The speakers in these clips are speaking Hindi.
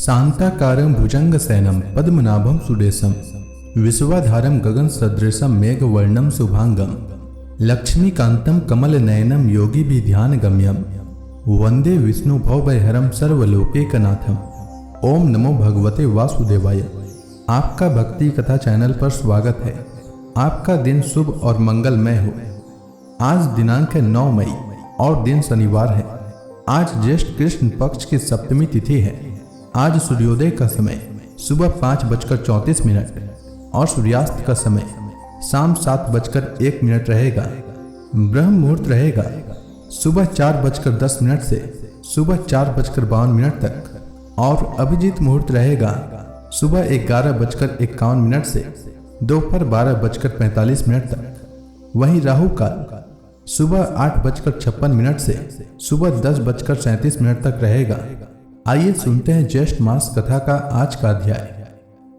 शांताकारं भुजंगशयनं पद्मनाभं सुरेशं विश्वाधारं गगनसदृशं मेघवर्णं शुभांगं लक्ष्मीकान्तं कमलनयनं योगिभिध्यानगम्यं वंदे विष्णु भवभयहरं सर्वलोकैकनाथम्। ओम नमो भगवते वासुदेवाय। आपका भक्ति कथा चैनल पर स्वागत है। आपका दिन शुभ और मंगलमय हो। आज दिनांक है 9 मई और दिन शनिवार है। आज ज्येष्ठ कृष्ण पक्ष की सप्तमी तिथि है। आज सूर्योदय का समय सुबह 5:34 और सूर्यास्त का समय शाम 7:01 रहेगा। ब्रह्म मुहूर्त रहेगा सुबह 4:10 से सुबह 4:52 तक और अभिजीत मुहूर्त रहेगा सुबह 11:51 से दोपहर 12:45 तक। वहीं राहु काल सुबह 8:56 से सुबह 10:37 तक रहेगा। आइए सुनते हैं ज्येष्ठ मास कथा का आज का अध्याय।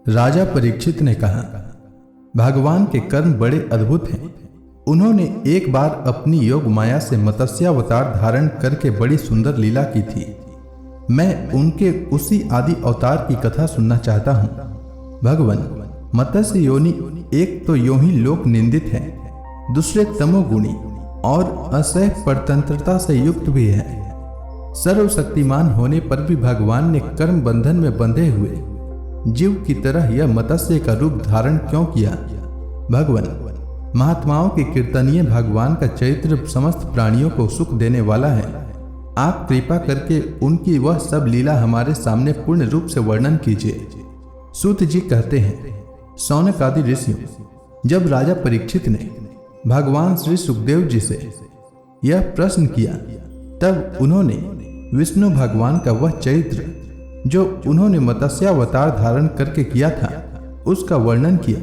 राजा परीक्षित ने कहा, भगवान के कर्म बड़े अद्भुत हैं। उन्होंने एक बार अपनी योग माया से मत्स्यावतार धारण करके बड़ी सुंदर लीला की थी। मैं उनके उसी आदि अवतार की कथा सुनना चाहता हूँ। भगवान मत्स्य योनि एक तो यों ही लोक निंदित है, दूसरे तमोगुणी और असह्य परतंत्रता से युक्त भी है। सर्वशक्तिमान होने पर भी भगवान ने कर्म बंधन में बंधे हुए जीव की तरह यह मत्स्य का रूप धारण क्यों किया? भगवान महात्माओं के कीर्तनीय भगवान का चरित्र समस्त प्राणियों को सुख देने वाला है। आप कृपा करके उनकी वह सब लीला हमारे सामने पूर्ण रूप से वर्णन कीजिए। सूत जी कहते हैं, शौनक आदि ऋषियों, जब राजा परीक्षित ने भगवान श्री सुखदेव जी से यह प्रश्न किया तब उन्होंने विष्णु भगवान का वह चरित्र जो उन्होंने मत्स्यावतार धारण करके किया था उसका वर्णन किया।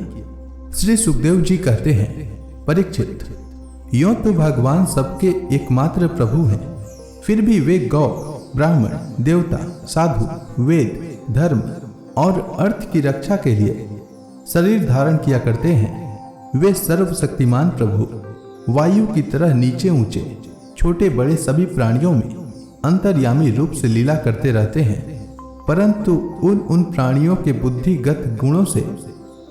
श्री सुखदेव जी कहते हैं, परीक्षित, यों तो भगवान सबके एकमात्र प्रभु हैं, फिर भी वे गौ, ब्राह्मण, देवता, साधु, वेद, धर्म और अर्थ की रक्षा के लिए शरीर धारण किया करते हैं। वे सर्वशक्तिमान प्रभु वायु की तरह नीचे ऊंचे छोटे बड़े सभी प्राणियों में अंतर्यामी रूप से लीला करते रहते हैं, परंतु उन प्राणियों के बुद्धिगत गुणों से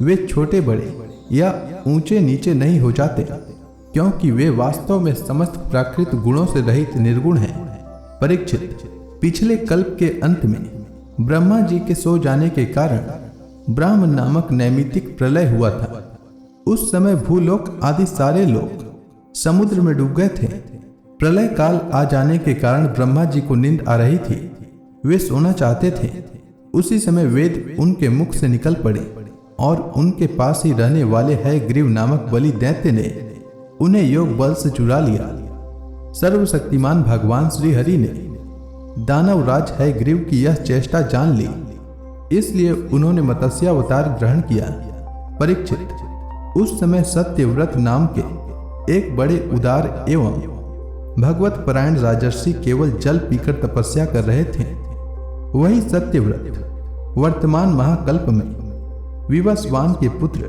वे छोटे बड़े या ऊंचे नीचे नहीं हो जाते, क्योंकि वे वास्तव में समस्त प्राकृत गुणों से रहित निर्गुण हैं। परीक्षित, पिछले कल्प के अंत में ब्रह्मा जी के सो जाने के कारण ब्रह्म नामक नैमित्तिक प्रलय हुआ था। उस समय भूलोक आदि सारे लोग समुद्र में डूब गए थे। प्रलय काल आ जाने के कारण ब्रह्मा जी को नींद आ रही थी। वे सोना चाहते थे। उसी समय वेद उनके मुख से निकल पड़े और उनके पास ही रहने वाले हयग्रीव नामक बलि दैत्य ने उन्हें योग बल से चुरा लिया। सर्वशक्तिमान भगवान श्री हरि ने दानवराज हयग्रीव की यह चेष्टा जान ली, इसलिए उन्होंने मत्स्यावतार ग्रहण किया। परीक्षित, उस समय सत्यव्रत नाम के एक बड़े उदार एवं भगवत परायण राजर्षि केवल जल पीकर तपस्या कर रहे थे। वही सत्यव्रत वर्तमान महाकल्प में विवस्वान के पुत्र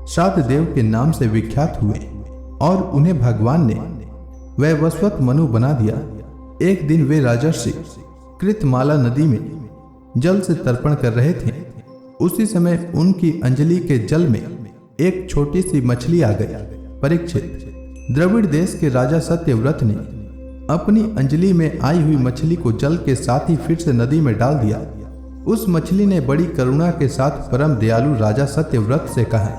श्राद्धदेव के नाम से विख्यात हुए और उन्हें भगवान ने वैवस्वत मनु बना दिया। एक दिन वे राजर्षि कृतमाला नदी में जल से तर्पण कर रहे थे। उसी समय उनकी अंजलि के जल में एक छोटी सी मछली आ गई। परीक्षित, द्रविड़ देश के राजा सत्यव्रत ने अपनी अंजलि में आई हुई मछली को जल के साथ ही फिर से नदी में डाल दिया। उस मछली ने बड़ी करुणा के साथ परम दयालु राजा सत्यव्रत से कहा,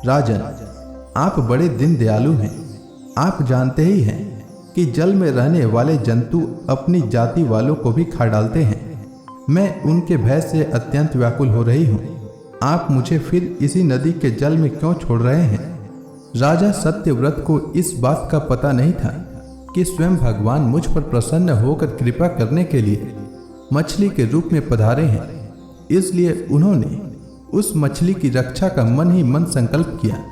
राजन, आप बड़े दीन दयालु हैं। आप जानते ही हैं कि जल में रहने वाले जंतु अपनी जाति वालों को भी खा डालते हैं। मैं उनके भय से अत्यंत व्याकुल हो रही हूँ। आप मुझे फिर इसी नदी के जल में क्यों छोड़ रहे हैं? राजा सत्यव्रत को इस बात का पता नहीं था कि स्वयं भगवान मुझ पर प्रसन्न होकर कृपा करने के लिए मछली के रूप में पधारे हैं। इसलिए उन्होंने उस मछली की रक्षा का मन ही मन संकल्प किया।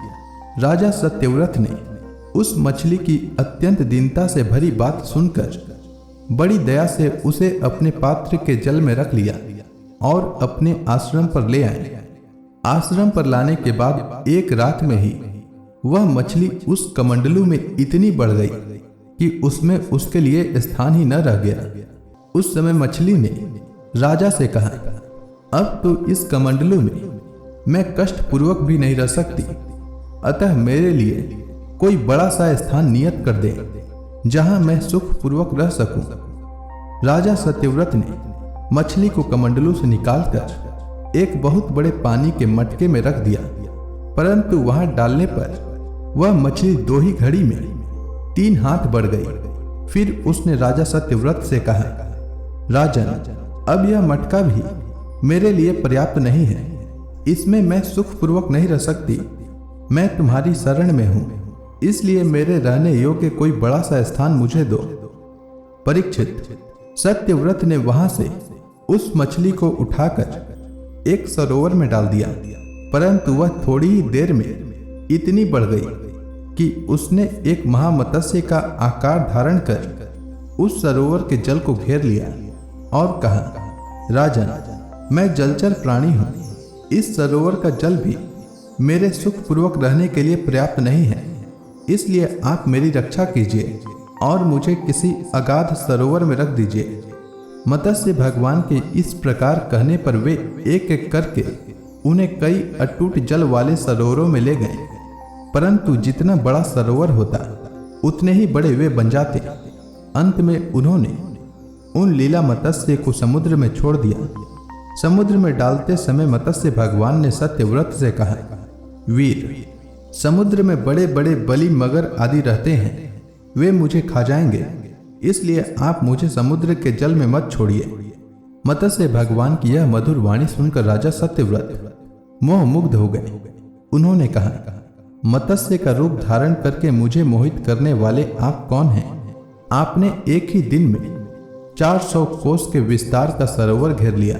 राजा सत्यव्रत ने उस मछली की अत्यंत दीनता से भरी बात सुनकर बड़ी दया से उसे अपने पात्र के जल में रख लिया और अपने आश्रम पर ले आए। आश्रम पर लाने के बाद एक रात में ही वह मछली उस कमंडलू में इतनी बढ़ गई कि उसमें उसके लिए स्थान ही न रह गया। उस समय मछली ने राजा से कहा, अब तो इस कमंडलू में मैं कष्ट पूर्वक भी नहीं रह सकती, अतः मेरे लिए कोई बड़ा सा स्थान नियत कर दे जहां मैं सुख पूर्वक रह सकूं। राजा सत्यव्रत ने मछली को कमंडलू से निकालकर एक बहुत बड़े पानी के मटके में रख दिया, परंतु वहां डालने पर वह मछली 2 ही घड़ी में 3 हाथ बढ़ गई। फिर उसने राजा सत्यव्रत से कहा, राजन, अब यह मटका भी मेरे लिए पर्याप्त नहीं है, इसमें मैं सुखपूर्वक नहीं रह सकती। मैं तुम्हारी शरण में हूं, इसलिए मेरे रहने योग्य कोई बड़ा सा स्थान मुझे दो। परीक्षित, सत्यव्रत ने वहां से उस मछली को उठाकर एक सरोवर में डाल दिया, परंतु वह थोड़ी ही देर में इतनी बढ़ गई कि उसने एक महामत्स्य का आकार धारण कर उस सरोवर के जल को घेर लिया और कहा, राजन, मैं जलचर प्राणी हूं, इस सरोवर का जल भी मेरे सुखपूर्वक रहने के लिए पर्याप्त नहीं है, इसलिए आप मेरी रक्षा कीजिए और मुझे किसी अगाध सरोवर में रख दीजिए। मत्स्य भगवान के इस प्रकार कहने पर वे एक एक करके उन्हें कई अटूट जल वाले सरोवरों में ले गए, परंतु जितना बड़ा सरोवर होता उतने ही बड़े वे बन जाते। अंत में उन्होंने उन लीला मत्स्य को समुद्र में छोड़ दिया। समुद्र में डालते समय मत्स्य भगवान ने सत्यव्रत से कहा, वीर, समुद्र में बड़े बड़े बलि मगर आदि रहते हैं, वे मुझे खा जाएंगे, इसलिए आप मुझे समुद्र के जल में मत छोड़िए। मत्स्य भगवान की यह मधुर वाणी सुनकर राजा सत्यव्रत मोह मुग्ध हो गए। उन्होंने कहा, मत्स्य का रूप धारण करके मुझे मोहित करने वाले आप कौन हैं? आपने एक ही दिन में 400 कोस के विस्तार का सरोवर घेर लिया।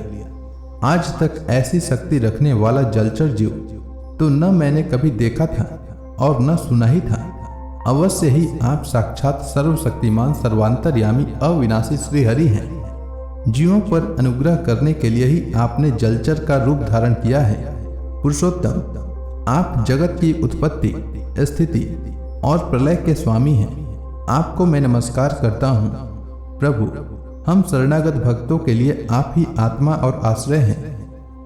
आज तक ऐसी शक्ति रखने वाला जलचर जीव तो न मैंने कभी देखा था और न सुना ही था। अवश्य ही आप साक्षात सर्वशक्तिमान सर्वांतर्यामी अविनाशी श्रीहरि हैं। जीवों पर अनुग्रह करने के लिए ही आपने जलचर का रूप धारण किया है। पुरुषोत्तम, आप जगत की उत्पत्ति, स्थिति और प्रलय के स्वामी हैं। आपको मैं नमस्कार करता हूँ। प्रभु, हम शरणागत भक्तों के लिए आप ही आत्मा और आश्रय हैं।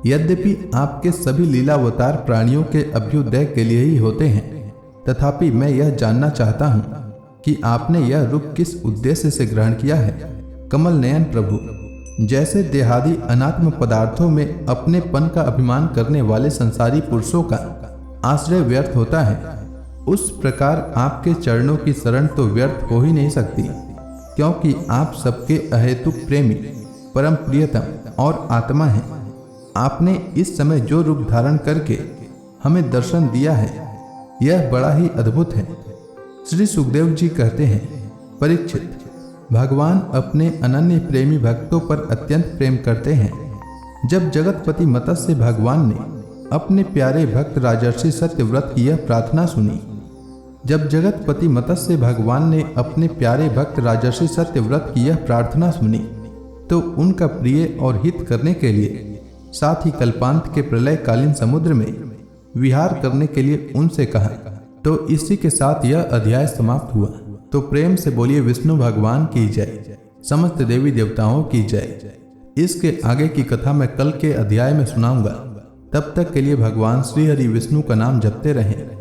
यद्यपि आपके सभी लीलावतार प्राणियों के अभ्युदय के लिए ही होते हैं, तथापि मैं यह जानना चाहता हूँ कि आपने यह रूप किस उद्देश्य से ग्रहण किया है। कमल नयन प्रभु, जैसे देहादि अनात्म पदार्थों में अपनेपन का अभिमान करने वाले संसारी पुरुषों का आश्रय व्यर्थ होता है, उस प्रकार आपके चरणों की शरण तो व्यर्थ हो ही नहीं सकती, क्योंकि आप सबके अहेतुक प्रेमी, परम प्रियतम और आत्मा हैं। आपने इस समय जो रूप धारण करके हमें दर्शन दिया है, यह बड़ा ही अद्भुत है। श्री सुखदेव जी कहते हैं, परीक्षित, भगवान अपने अनन्य प्रेमी भक्तों पर अत्यंत प्रेम करते हैं। जब जगतपति मत्स्य भगवान ने अपने प्यारे भक्त राजर्षि सत्यव्रत की यह प्रार्थना सुनी, जब जगतपति मत्स्य भगवान ने अपने प्यारे भक्त राजर्षि सत्यव्रत की यह प्रार्थना सुनी, तो उनका प्रिय और हित करने के लिए, साथ ही कल्पांत के प्रलयकालीन समुद्र में विहार करने के लिए उनसे कहा। तो इसी के साथ यह अध्याय समाप्त हुआ। तो प्रेम से बोलिए विष्णु भगवान की जय, समस्त देवी देवताओं की जय। इसके आगे की कथा मैं कल के अध्याय में सुनाऊंगा। तब तक के लिए भगवान श्री हरि विष्णु का नाम जपते रहें।